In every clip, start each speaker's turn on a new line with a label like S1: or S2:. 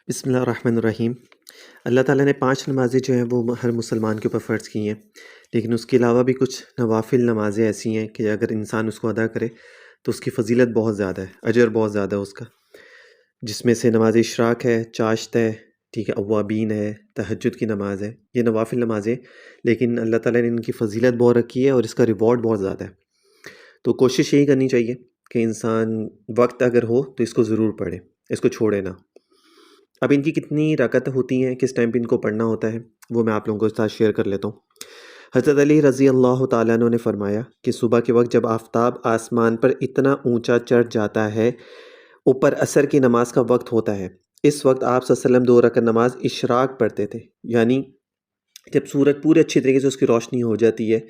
S1: بسم اللہ الرحمن الرحیم۔ اللہ تعالیٰ نے 5 نمازیں جو ہیں وہ ہر مسلمان کے اوپر فرض کی ہیں، لیکن اس کے علاوہ بھی کچھ نوافل نمازیں ایسی ہیں کہ اگر انسان اس کو ادا کرے تو اس کی فضیلت بہت زیادہ ہے، اجر بہت زیادہ ہے اس کا، جس میں سے نماز اشراق ہے، چاشت ہے، ٹھیک ہے، اوابین ہے، تہجد کی نماز ہے، یہ نوافل نمازیں، لیکن اللہ تعالیٰ نے ان کی فضیلت بہت رکھی ہے اور اس کا ریوارڈ بہت زیادہ ہے۔ تو کوشش یہی کرنی چاہیے کہ انسان وقت اگر ہو تو اس کو ضرور پڑھے، اس کو چھوڑے نہ۔ اب ان کی کتنی رکعت ہوتی ہیں، کس ٹائم پہ ان کو پڑھنا ہوتا ہے، وہ میں آپ لوگوں کے ساتھ شیئر کر لیتا ہوں۔ حضرت علی رضی اللہ تعالیٰ عنہ نے فرمایا کہ صبح کے وقت جب آفتاب آسمان پر اتنا اونچا چڑھ جاتا ہے، اوپر عصر کی نماز کا وقت ہوتا ہے، اس وقت آپ صلی اللہ علیہ وسلم 2 رکعت نماز اشراق پڑھتے تھے، یعنی جب سورج پورے اچھی طریقے سے اس کی روشنی ہو جاتی ہے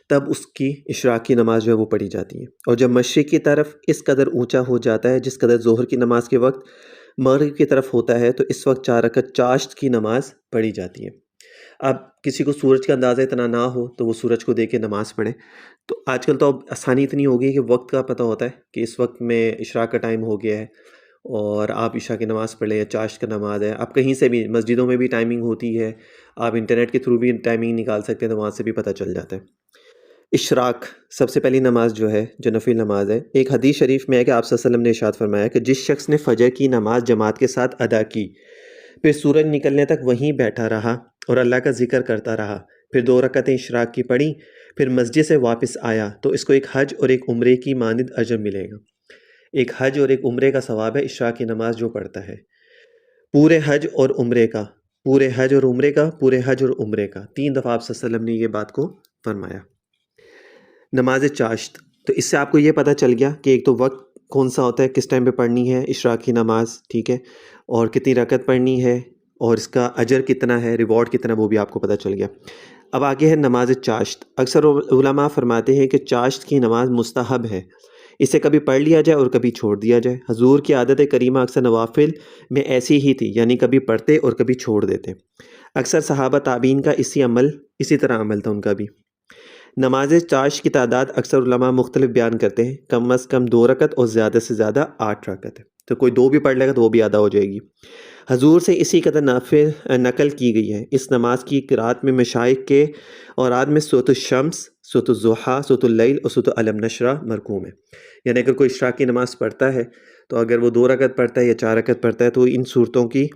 S1: تب اس کی اشراق کی نماز جو ہے وہ پڑھی جاتی ہے، اور جب مشرق کی طرف اس قدر اونچا ہو جاتا ہے جس قدر ظہر کی نماز کے وقت مغرب کی طرف ہوتا ہے تو اس وقت 4 رکعت چاشت کی نماز پڑھی جاتی ہے۔ اب کسی کو سورج کا اندازہ اتنا نہ ہو تو وہ سورج کو دیکھ کے نماز پڑھے، تو آج کل تو اب آسانی اتنی ہو گئی کہ وقت کا پتہ ہوتا ہے کہ اس وقت میں اشراق کا ٹائم ہو گیا ہے اور آپ عشاء کی نماز پڑھ لیں یا چاشت کا نماز ہے۔ اب کہیں سے بھی مسجدوں میں بھی ٹائمنگ ہوتی ہے، آپ انٹرنیٹ کے تھرو بھی ٹائمنگ نکال سکتے ہیں، تو وہاں سے بھی پتہ چل جاتا ہے۔ اشراق سب سے پہلی نماز جو ہے، جو نفل نماز ہے، ایک حدیث شریف میں ہے کہ آپ صلی اللہ علیہ وسلم نے ارشاد فرمایا کہ جس شخص نے فجر کی نماز جماعت کے ساتھ ادا کی، پھر سورج نکلنے تک وہیں بیٹھا رہا اور اللہ کا ذکر کرتا رہا، پھر 2 رکعتیں اشراق کی پڑھی، پھر مسجد سے واپس آیا، تو اس کو ایک حج اور ایک عمرے کی مانند اجر ملے گا۔ ایک حج اور ایک عمرے کا ثواب ہے اشراق کی نماز جو پڑھتا ہے، پورے حج اور عمرے کا، پورے حج اور عمرے کا، پورے حج اور عمرے کا، 3 دفعہ آپ صلی اللہ علیہ وسلم نے یہ بات کو فرمایا۔ نماز چاشت، تو اس سے آپ کو یہ پتہ چل گیا کہ ایک تو وقت کون سا ہوتا ہے، کس ٹائم پہ پڑھنی ہے اشراق کی نماز، ٹھیک ہے، اور کتنی رکعت پڑھنی ہے اور اس کا اجر کتنا ہے، ریوارڈ کتنا ہے، وہ بھی آپ کو پتہ چل گیا۔ اب آگے ہے نماز چاشت۔ اکثر علماء فرماتے ہیں کہ چاشت کی نماز مستحب ہے، اسے کبھی پڑھ لیا جائے اور کبھی چھوڑ دیا جائے۔ حضور کی عادت کریمہ اکثر نوافل میں ایسی ہی تھی، یعنی کبھی پڑھتے اور کبھی چھوڑ دیتے۔ اکثر صحابہ تابعین کا اسی طرح عمل تھا ان کا بھی۔ نماز چاشت کی تعداد اکثر علماء مختلف بیان کرتے ہیں، کم از کم 2 رکعت اور زیادہ سے زیادہ 8 رکعت ہے، تو کوئی 2 بھی پڑھ لے گا تو وہ بھی ادا ہو جائے گی۔ حضور سے اسی قدر نقل کی گئی ہے۔ اس نماز کی قرات میں مشائخ کے اوراد میں سورۃ الشمس، سورۃ الضحیٰ، سورۃ اللیل اور سورۃ الم نشرہ مرقوم ہے، یعنی اگر کوئی اشراق کی نماز پڑھتا ہے تو اگر وہ 2 رکعت پڑھتا ہے یا 4 رکعت پڑھتا ہے تو ان صورتوں کی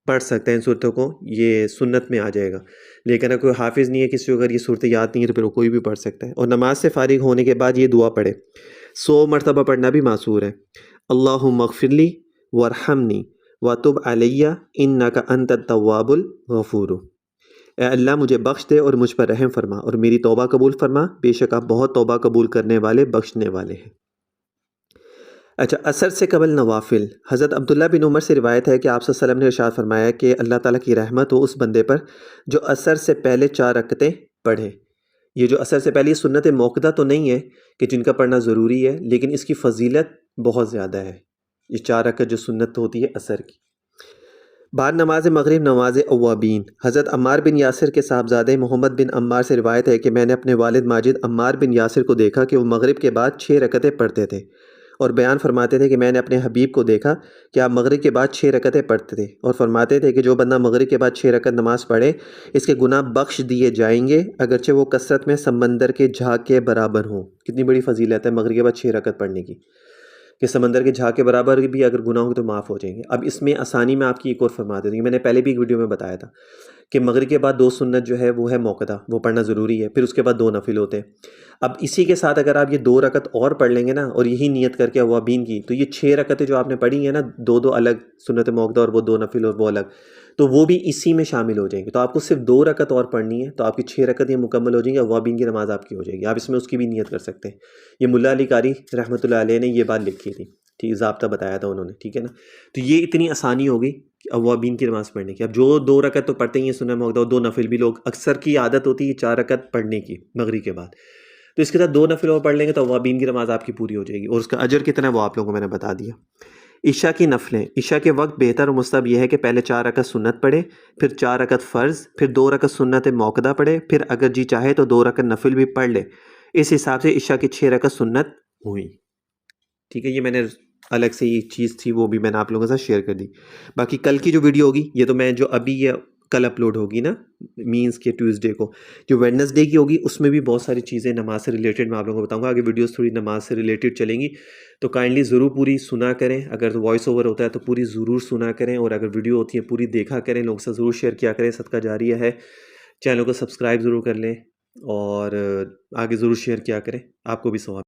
S1: پڑھ سکتے ہیں، ان صورتوں کو یہ سنت میں آ جائے گا، لیکن اگر کوئی حافظ نہیں ہے، کسی کو اگر یہ صورت یاد نہیں ہے تو پھر وہ کوئی بھی پڑھ سکتا ہے۔ اور نماز سے فارغ ہونے کے بعد یہ دعا پڑھے، 100 مرتبہ پڑھنا بھی معصور ہے۔ اللہم اغفر لی وارحمنی وتب علیہ انک انت التواب الغفور، اے اللہ مجھے بخش دے اور مجھ پر رحم فرما اور میری توبہ قبول فرما، بے شک آپ بہت توبہ قبول کرنے والے، بخشنے والے ہیں۔ اچھا، عصر سے قبل نوافل۔ حضرت عبداللہ بن عمر سے روایت ہے کہ آپ صلی اللہ علیہ وسلم نے ارشاد فرمایا کہ اللہ تعالیٰ کی رحمت ہو اس بندے پر جو عصر سے پہلے 4 رکعتیں پڑھے۔ یہ جو عصر سے پہلے سنت موقدہ تو نہیں ہے کہ جن کا پڑھنا ضروری ہے، لیکن اس کی فضیلت بہت زیادہ ہے، یہ 4 رکعت جو سنت ہوتی ہے عصر کی۔ بعد نماز مغرب نماز اوابین۔ حضرت عمار بن یاسر کے صاحبزادے محمد بن عمار سے روایت ہے کہ میں نے اپنے والد ماجد عمار بن یاسر کو دیکھا کہ وہ مغرب کے بعد 6 رکعتیں پڑھتے تھے، اور بیان فرماتے تھے کہ میں نے اپنے حبیب کو دیکھا کہ آپ مغرب کے بعد 6 رکعتیں پڑھتے تھے، اور فرماتے تھے کہ جو بندہ مغرب کے بعد 6 رکعت نماز پڑھے اس کے گناہ بخش دیے جائیں گے، اگرچہ وہ کثرت میں سمندر کے جھاگ کے برابر ہوں۔ کتنی بڑی فضیلت ہے مغرب کے بعد 6 رکعت پڑھنے کی، کہ سمندر کے جھاگ کے برابر بھی اگر گناہ ہوں تو معاف ہو جائیں گے۔ اب اس میں آسانی میں آپ کی ایک اور فرما دیتی ہوں، میں نے پہلے بھی ایک ویڈیو میں بتایا تھا کہ مغرب کے بعد 2 سنت جو ہے وہ ہے موقدہ، وہ پڑھنا ضروری ہے، پھر اس کے بعد 2 نفل ہوتے ہیں۔ اب اسی کے ساتھ اگر آپ یہ 2 رکعت اور پڑھ لیں گے نا، اور یہی نیت کر کے اوابین کی، تو یہ 6 رکعتیں جو آپ نے پڑھی ہیں نا، 2 الگ سنت موقدہ اور وہ 2 نفل اور وہ الگ، تو وہ بھی اسی میں شامل ہو جائیں گے۔ تو آپ کو صرف 2 رکعت اور پڑھنی ہے تو آپ کی 6 رکعتیں مکمل ہو جائیں گی، اوابین کی نماز آپ کی ہو جائے گی۔ آپ اس میں اس کی بھی نیت کر سکتے ہیں۔ یہ ملا علی قاری رحمۃ اللہ علیہ نے یہ بات لکھی تھی، ٹھیک، ضابطہ بتایا تھا انہوں نے، ٹھیک ہے نا۔ تو یہ اتنی آسانی ہوگی اوابین کی نماز پڑھنے کی۔ اب جو 2 رکعت تو پڑھتے ہی ہیں سنت موقدہ، اور 2 نفل بھی لوگ اکثر کی عادت ہوتی ہے 4 رکعت پڑھنے کی مغرب کے بعد، تو اس کے ساتھ 2 نفل اور پڑھ لیں گے تو اوابین کی نماز آپ کی پوری ہو جائے گی، اور اس کا اجر کتنا ہے وہ آپ لوگوں کو میں نے بتا دیا۔ عشاء کی نفلیں۔ عشاء کے وقت بہتر اور مستحب یہ ہے کہ پہلے 4 رکعت سنت پڑھے، پھر 4 رکعت فرض، پھر 2 رکعت سنت موقدہ پڑھے، پھر اگر جی چاہے تو 2 رکعت نفل بھی پڑھ لے۔ اس حساب سے عشاء کی 6 رکعت سنت ہوئی، ٹھیک ہے۔ یہ میں نے الگ سے یہ چیز تھی، وہ بھی میں نے آپ لوگوں کے ساتھ شیئر کر دی۔ باقی کل کی جو ویڈیو ہوگی، یہ تو میں جو ابھی یہ کل اپلوڈ ہوگی نا، مینس کے ٹیوزڈے کو، جو ویڈنسڈے کی ہوگی اس میں بھی بہت ساری چیزیں نماز سے ریلیٹڈ میں آپ لوگوں کو بتاؤں گا۔ آگے ویڈیوز تھوڑی نماز سے ریلیٹڈ چلیں گی، تو کائنڈلی ضرور پوری سنا کریں۔ اگر وائس اوور ہوتا ہے تو پوری ضرور سنا کریں، اور اگر ویڈیو ہوتی ہے پوری دیکھا کریں، لوگوں سے ضرور شیئر کیا کریں، صدقہ جاریہ ہے۔ چینل کو سبسکرائب ضرور کر لیں، اور آگے ضرور شیئر کیا کریں، آپ کو بھی ثواب